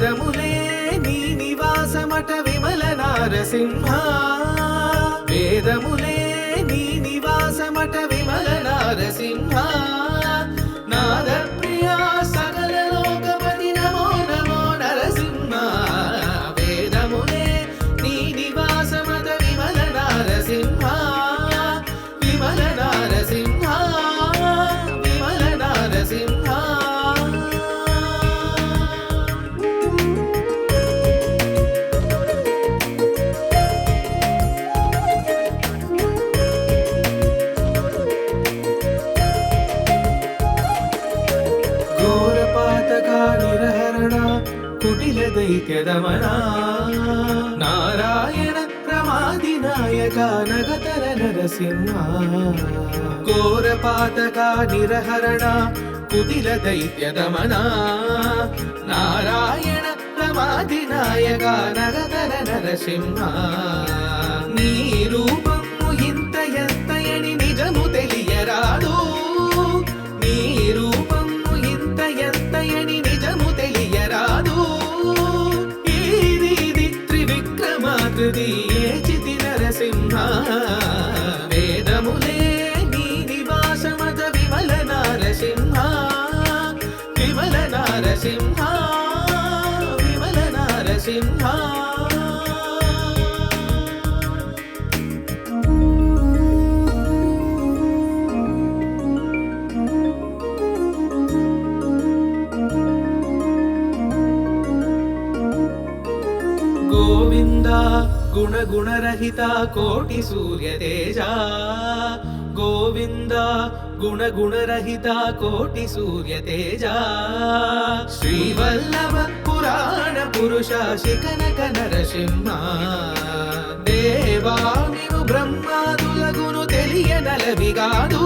వేదములే నీ నివాసమట విమల నారసింహ వేదములే నీ నివాసమట విమల నారసింహ నాద ప్రియా సకల లోకపతి నమో నమో నరసింహ వేదములే నీ నివాసమట విమల నారసింహ విమల నారసింహ విమల నారసింహ నిరహరణ కుటిల దైత్యదమన నారాయణ ప్రమాదినాయక నగతర నరసింహ ఘోరపాతక నిరహరణ కుటిల దైత్యదమన నారాయణ ప్రమాదినాయక నగతర నరసింహ నీ రూపము ఇంత ఎత్తయని నిజము తెలియరాదు నీ రూపము ఇంత ఎత్తయని నిజము తెలియరాదు ఇది త్రివిక్రమాకృతి ఏచితి నరసింహ వేదములే నీ నివాసమత విమల నారసింహ విమల నారసింహ విమల నారసింహ గోవింద గుణ గుణరహిత కోటి సూర్య తేజ గోవింద గుణ గుణరహిత కోటి సూర్య తేజ శ్రీవల్లభ పురాణ పురుష శిఖనక నరసింహ దేవా నీవు బ్రహ్మాదులగును తెలియనలవిగాదు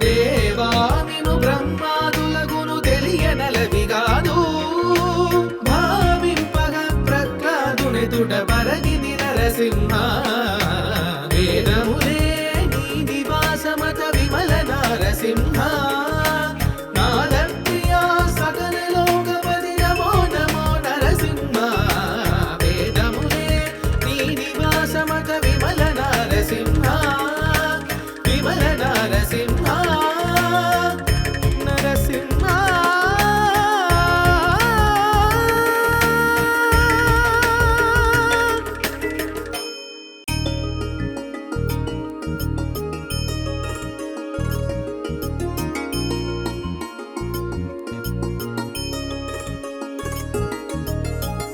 దేవా నీవు బ్రహ్మాదులగును తెలియనలవిగాదు తుట పరగిది నరసింహ వేదములే నీ నివాసమత విమల నారసింహ నాద ప్రియా సకల లోకపతి నమో నమో నరసింహ వేదములే నీ నివాసమత విమల నారసింహ విమల నారసింహ నరసింహ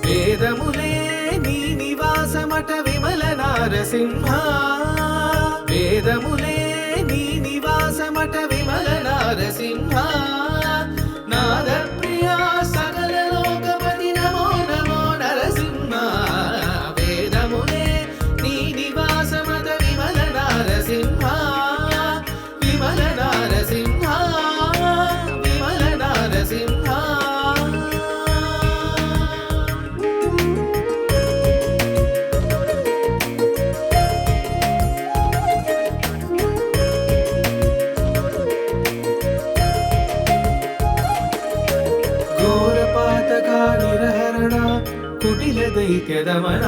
వేదములే నీ నివాసమట విమల నారసింహ వేదములే నీ నివాసమట విమల నారసింహ నాద ప్రియా సకల లోకపతి నమో నమో నరసింహ వేదములే నీ నివాసమట విమల నారసింహ విమల నారసింహ విమల నారసింహ నిరహరణ కుటిల దైత్యదమన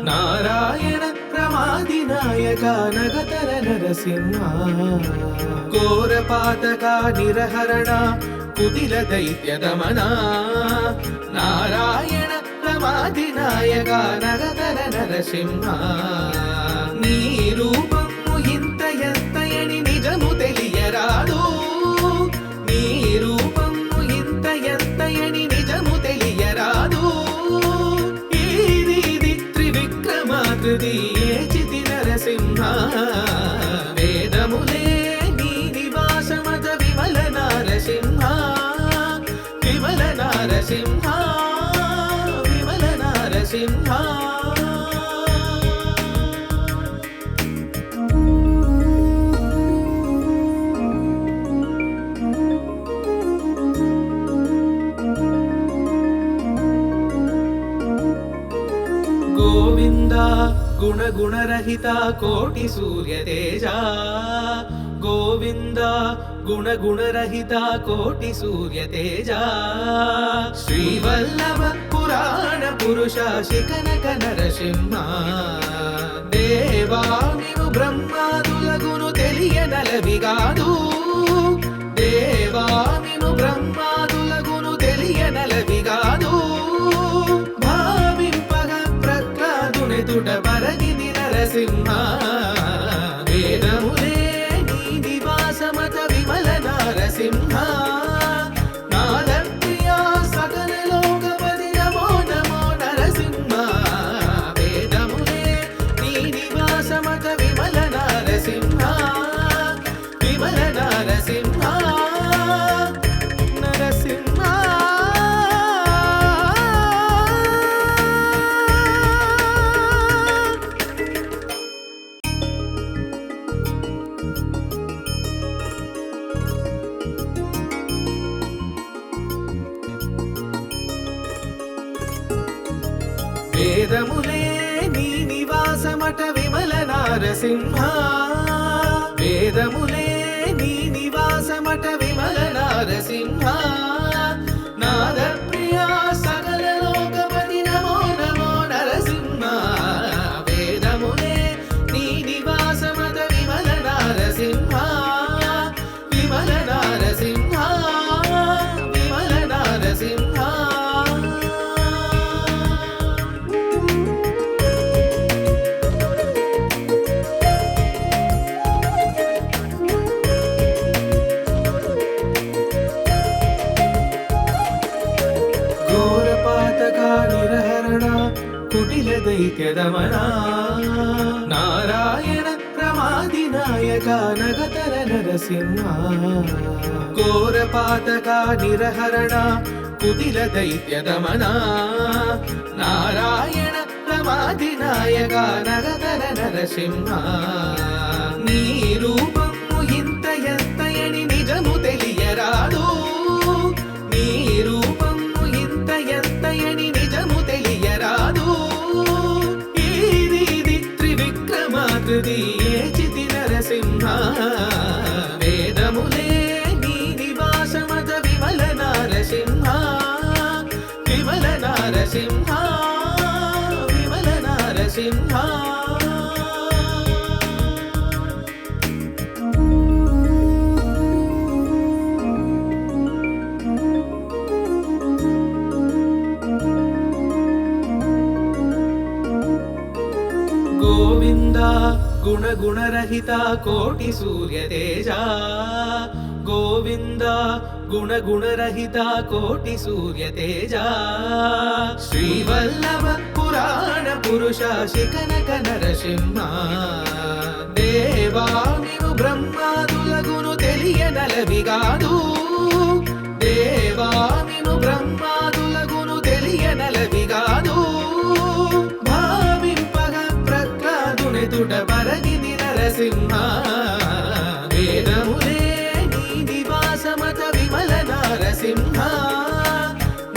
నారాయణ ప్రమాదినాయక నగతర నరసింహ ఘోరపాతక నిరహరణ కుటిల దైత్యదమన నారాయణ ప్రమాదినాయక నగతర నరసింహ నీ రూపము ఇంత ఎత్తయని నిజము తెలియరాదు నీ రూపము ఇంత ఎత్తయని నిజము తెలియరాదు ఇది త్రివిక్రమాకృతి ఏచితి నరసింహ వేదములే నీ నివాసమత విమల నారసింహ విమల నారసింహ విమల నారసింహ గోవింద గుణ గుణరహిత కోటి సూర్య తేజ गोविन्द गुणगुणरहित कोटि सूर्य तेजा श्रीवल्लभ पुराण पुरुष शिखनक नरसिंह देवा निनु ब्रह्मादुलगुनु తెలియనలవిగాదు దేవా నిను బ్రహ్మాదులగును తెలియనలవిగాదు భావింపగ ప్రహ్లాదునెదుట పరగిది నరసింహ వేదములే నీ నివాసమత విమల నరసింహ నాదప్రియా సకల లోకపతి నమో నమో నరసింహ వేదములే నీ నివాసమత విమల నరసింహ విమల నరసింహ నరసింహ వేదములే నీ నివాసమట విమల నరసింహ వేదములే నీ నివాసమట విమల నరసింహ నాదప్రియా సకల లోకపతి నమో నమో నరసింహ వేదములే నీ నివాసమట విమల నరసింహ విమల నరసింహ విమల నరసింహ నిరహరణ కుటిల దైత్యదమన నారాయణ ప్రమాది నాయక నగతర నరసింహ ఘోరపాతక నిరహరణ కుటిల దైత్యదమన నారాయణ ప్రమాది నాయక నగతర నరసింహ నీ రూపము ఇంత ఎత్తయని నిజము తెలియరాదు నీ రూపము ఇంత ఎత్తయని నిజము తెలియరాదు ఈది త్రివిక్రమాకృతి ఏచితి నరసింహ వేదములే నీ నివాసమత విమల నరసింహ విమల నరసింహ విమల నరసింహ गोविन्द गुणगुणरहित कोटि सूर्य तेजा गोविन्द गुणगुणरहित कोटि सूर्य तेजा श्रीवल्लभ पुराण पुरुष शिखनक नरसिंह देवा निनु ब्रह्मादुलगुनु తెలియనలవిగాదు దేవా నిను బ్రహ్మాదులగును తెలియనలవిగాదు తుట పరగిది నరసింహ వేదములే నీ నివాసమత విమల నరసింహ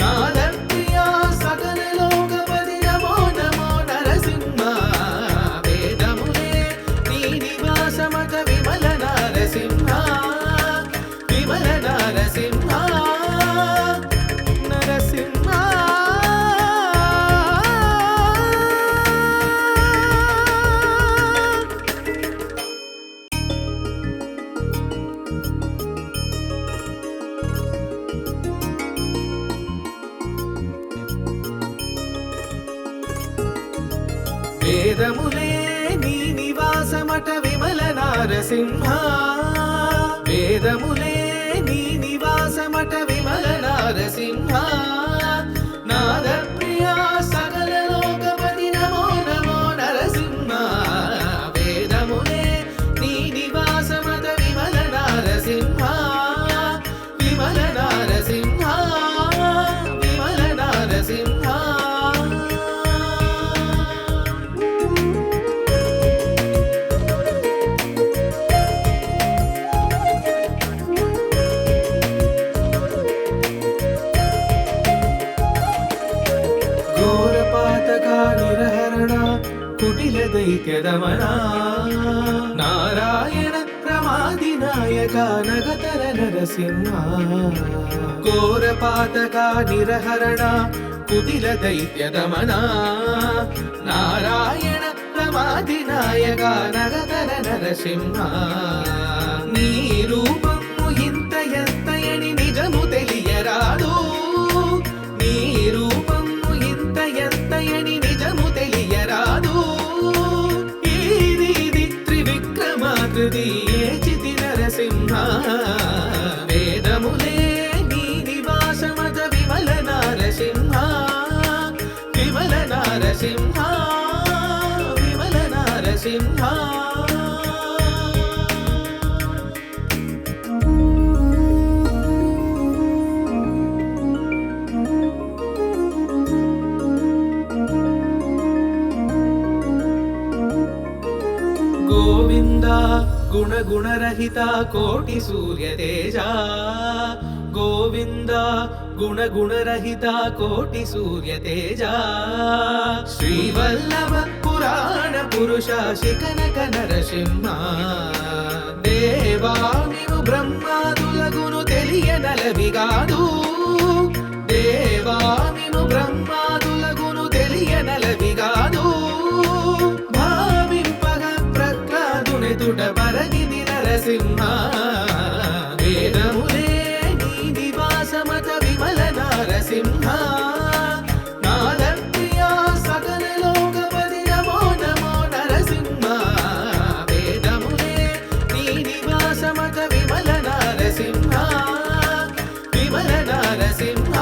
నాదప్రియా సకల లోకపతి నమో నమో నరసింహ వేదములే నీ నివాసమత విమల నరసింహ విమల నరసింహ నరసింహ వేదములే నీ నివాసమట విమల నరసింహ వేదములే నీ నివాసమట విమల నరసింహ నాదప్రియా సకల లోకపతి నమో నమో నరసింహ వేదములే నీ నివాసమట విమల నరసింహ విమల నరసింహ విమల నరసింహ కుటిల దైత్యదమన నారాయణ ప్రమాదినాయక నగతర నరసింహ ఘోరపాతక నిరహరణ కుటిల దైత్య దమన నారాయణ ప్రమాదినాయక నగతర నరసింహ నీ రూపము ఇంత ఎత్తయని నిజము తెలియరాదు నీ రూపము ఇంత ఎత్తయని నిజము తెలియరాదు ఈ రీతి త్రివిక్రమాకృతి ఏచితి నరసింహ వేదములే నీ నివాసమత విమల నారసింహ విమల నారసింహ విమల నారసింహ గోవింద గుణ గుణరహిత కోటి సూర్య తేజ గోవింద గుణ గుణరహిత కోటి సూర్య తేజ శ్రీవల్లభ పురాణ పురుష శిఖనక నరసింహ దేవామిను బ్రహ్మాదులగును తెలియనలవిగాదు దేవామిను బ్రహ్మాదులగును తెలియనలవిగాదు తుట పరగిది నరసింహ వేదములే నీ నివాసమత విమల నారసింహ నాద ప్రియా సకల లోకపతి నమో నమో నరసింహ వేదములే నీ నివాసమత విమల నారసింహ విమల నారసింహ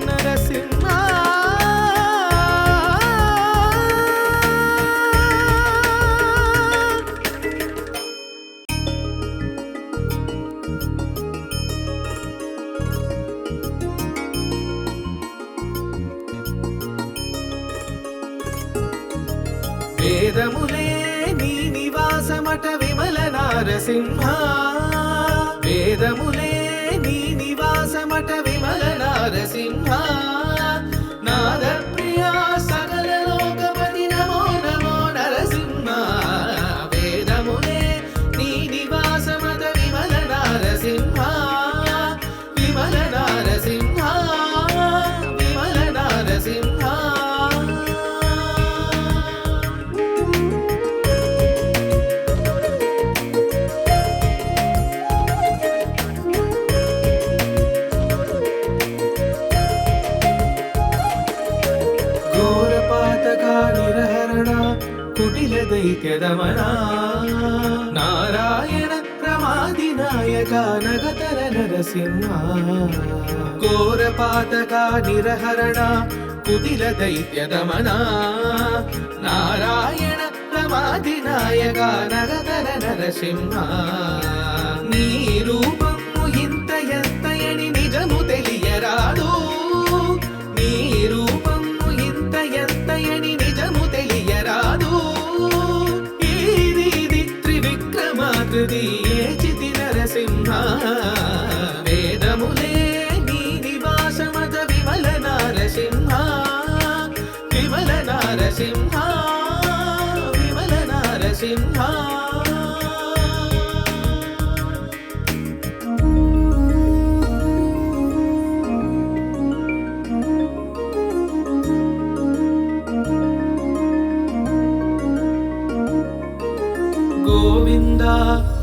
నరసింహ వేదములే నీ నివాసమట విమల నారసింహ వేదములే నీ నివాసమట విమల నారసింహ నాద ప్రియా సకల లోకపతి నమో నమో నరసింహ వేదములే నీ నివాసమట విమల నారసింహ విమల నారసింహ విమల నారసింహ కుటిల దైత్య దమన నారాయణ ప్రమాదినాయక నగతర నరసింహ ఘోరపాతక నిరహరణ కుటిల దైత్య దమన నారాయణ ప్రమాదినాయక నగతర నరసింహ నీ రూపము ఇంత ఎత్తయని నిజము తెలియరాదు నీ రూపము ఇంత ఎత్తయని నిజము తెలియరాదు ఈ రీతి త్రివిక్రమాకృతి ఏచితి నరసింహ వేదములే నీ నివాసమత విమల నారసింహ విమల నారసింహ విమల నారసింహ గోవింద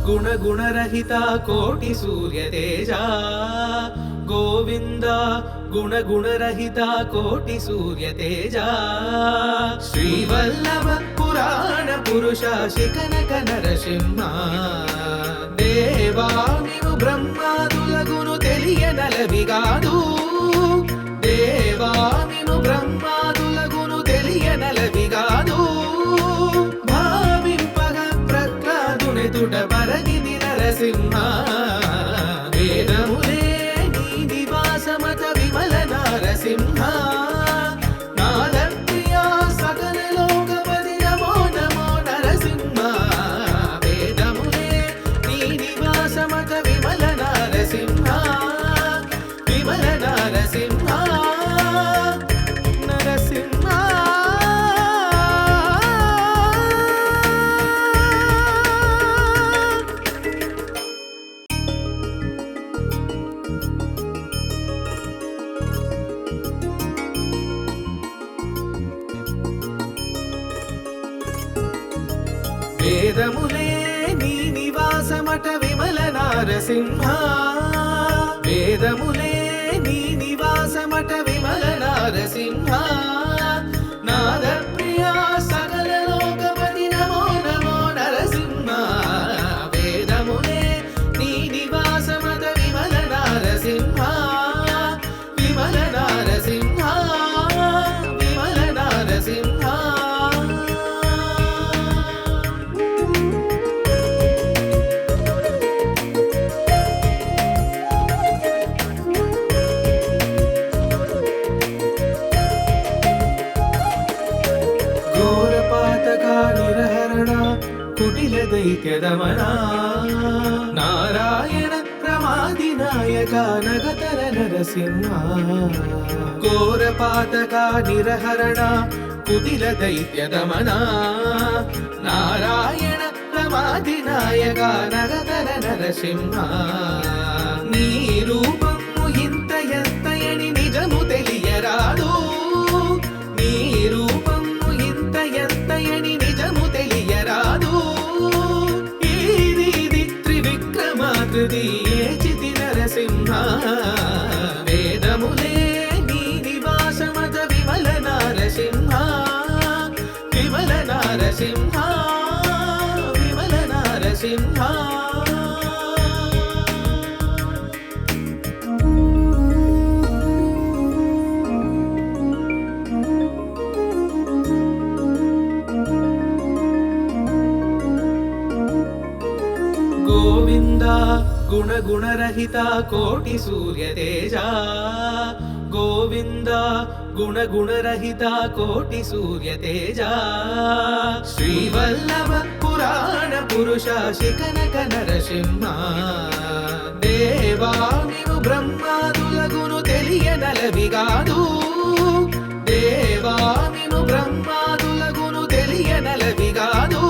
గుణ గుణరహిత కోటి సూర్య తేజ గోవింద గుణ గుణరహిత కోటి సూర్య తేజ శ్రీవల్లభ పురాణ పురుష శిఖనక నరసింహ దేవామిను బ్రహ్మాదులగును తెలియనలవిగాదు దేవామిను బ్రహ్మాదులగును తెలియనలవిగాదు తుట పరగిది నరసింహ వేదములే నీ నివాసమత విమల నారసింహ నాద ప్రియా సకల లోకపతి నమో నమో నరసింహ వేదములే నీ నివాసమత విమల నారసింహ విమల నారసింహ నరసింహ వేదములే నీ నివాసమట విమల నారసింహ వేదములే నీ నివాసమట విమల నారసింహ నాద ప్రియా సకల లోకపతి నమో నమో నరసింహ వేదములే నీ నివాసమట విమల నారసింహ విమల నారసింహ విమల నారసింహ నిరహరణ కుటిల దైత్యదమన నారాయణ ప్రమాది నాయక నగతర నరసింహ ఘోరపాతక నిరహరణ కుటిల దైత్యదమన నారాయణ ప్రమాది నాయక నగతర నరసింహ నీ రూపము ఇంత ఎత్తయని నిజము తెలియరాదు నీ రూపము ఇంత ఎత్తయని నిజము తెలియరాదు ఇది త్రివిక్రమాకృతి ఏచితి నరసింహ వేదములే నీ నివాసమత విమల నారసింహ విమల నారసింహ విమల నారసింహ గోవింద గుణ గుణరహిత కోటి సూర్య తేజ గోవింద గుణ గుణరహిత కోటి సూర్య తేజ శ్రీవల్లభ పురాణ పురుష శిఖనక నరసింహ దేవామివు బ్రహ్మాదులగును తెలియనలవిగాదు దేవామిను బ్రహ్మాదులగును తెలియనలవిగాదు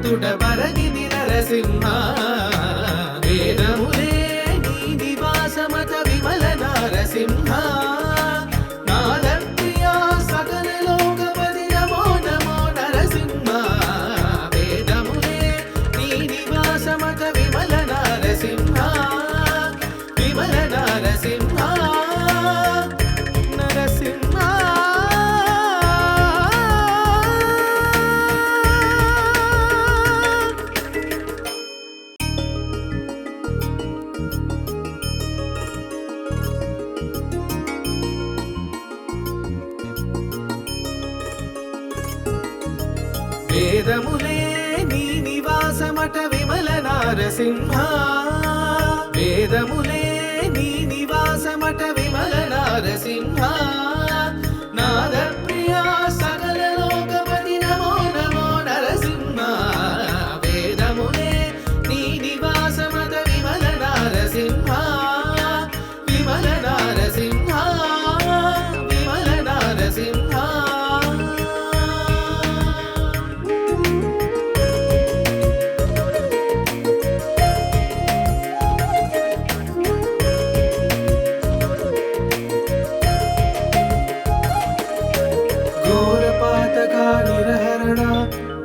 తుట పరగిది నరసింహ వేదములే నీ నివాసమత విమల నారసింహ నాద ప్రియా సకల లోకపతి నమో నమో నరసింహ వేదములే నీ నివాసమత విమల నారసింహ విమల నారసింహ నరసింహ వేదములే నీ నివాసమట విమల నారసింహ వేదములే నీ నివాసమట విమల నారసింహ నాద ప్రియా సకల లోకపతి నమో నమో నరసింహ వేదములే నీ నివాసమట విమల నారసింహ విమల నారసింహ విమల నారసింహ నిరహరణ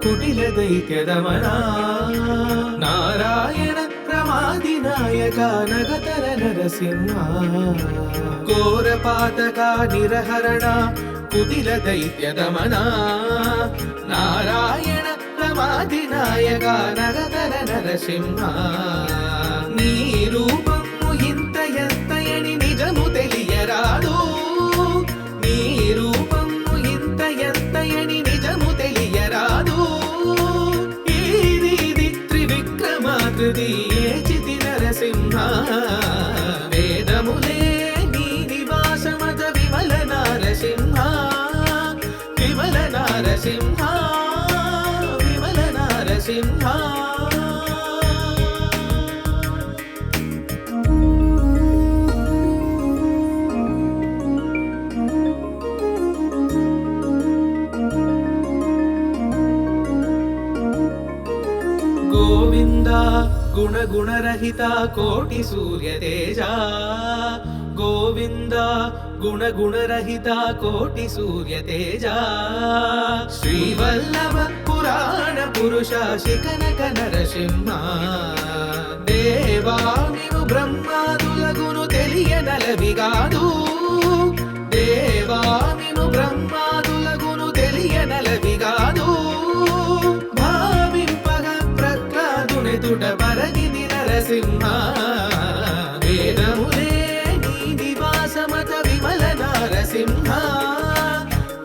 కుటిల దైత్యదమన నారాయణ ప్రమాది నాయక నగతర నరసింహ ఘోరపాతక నిరహరణ కుటిల దైత్యదమన నారాయణ ప్రమాది నాయక నగతర నరసింహ నీ రూపము ఇంత ఎత్తయని నిజము తెలియరాదు నీ రూపము ఇంత ఎత్తయని నిజము తెలియరాదు ఇది త్రివిక్రమాకృతి ఏచితి నరసింహ వేదములే నీ నివాసమత విమల నారసింహ విమల నారసింహ విమల నారసింహ గోవింద గుణ గుణరహిత కోటి సూర్య తేజ గోవింద గుణగుణరహిత కోటి సూర్య తేజ శ్రీవల్లభ పురాణ పురుష శిఖనక నరసింహ దేవా నీవు బ్రహ్మాదులగును తెలియనలవిగాదు దేవా నీవు బ్రహ్మాదులగును తెలియనలవిగాదు భావింపగ ప్రహ్లాదునెదుట పరగిది నరసింహ వేదములే నీ నివాసమత విమల నరసింహ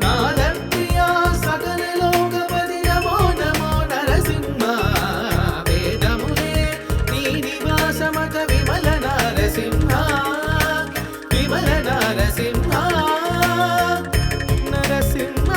నాదప్రియా సకల లోకపతి నమో నమో నరసింహ వేదములే నీ నివాసమత విమల నరసింహ విమల నరసింహ నరసింహ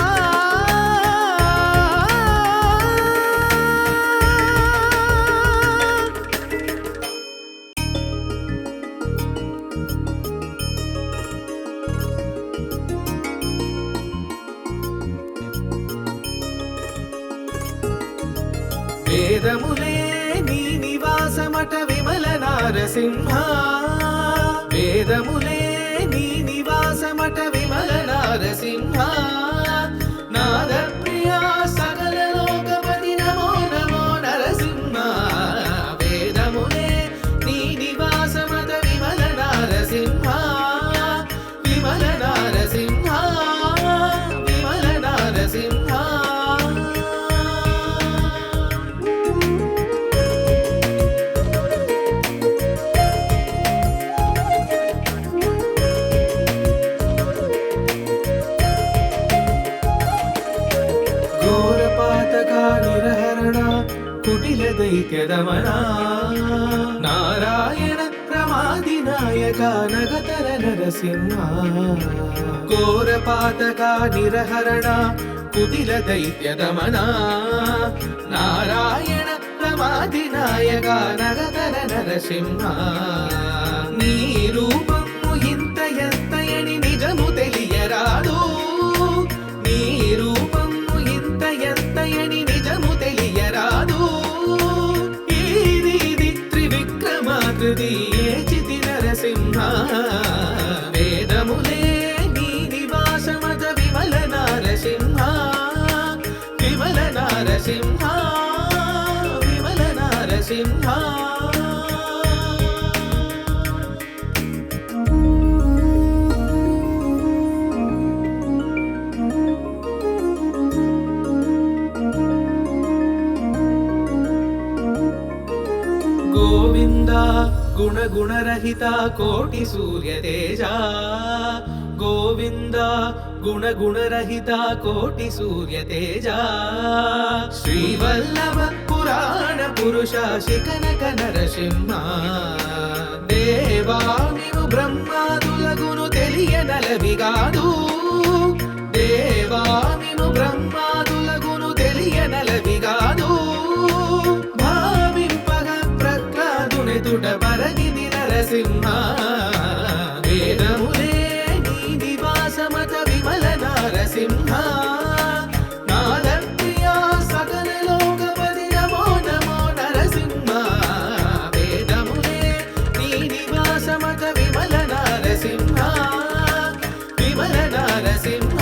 వేదములే నీ నివాసమట విమల నారసింహ వేదములే నీ నివాసమట విమల నారసింహ నాదప్రియా సకల లోకపతి నమో నమో నరసింహ వేదములే నీ నివాసమట విమల నారసింహ విమల నారసింహ విమల నారసింహ నిరహరణ కుటిల దైత్యదమన నారాయణ ప్రమాది నాయక నగతర నరసింహ ఘోరపాతక నిరహరణ కుటిల దైత్యదమన నారాయణ ప్రమాది నాయక నగతర నరసింహ నీ రూపము ఇంత ఎత్తయని నిజము తెలియరాదు నీ రూపము ఇంత ఎత్తయని నిజము తెలియరాదు ఈది త్రివిక్రమాకృతి ఏచితి నరసింహ వేదములే నీ నివాసమత విమల నారసింహ విమల నారసింహ విమల నారసింహ గోవింద గుణగుణరహిత కోటి సూర్య తేజ గోవింద గుణగుణరహిత కోటి సూర్య తేజ శ్రీవల్లభ పురాణ పురుష శిఖనక నరసింహ దేవా నీవు బ్రహ్మాదులగును తెలియనలవిగాదు దేవా నీవు బ్రహ్మాదులగును తెలియనలవిగాదు ఎదుట పరగిది నరసింహ వేదములే నీ నివాసమత విమల నరసింహ నాదప్రియా సకల లోకపతి నమో నమో నరసింహ వేదములే నీ నివాసమత విమల నరసింహ విమల నరసింహ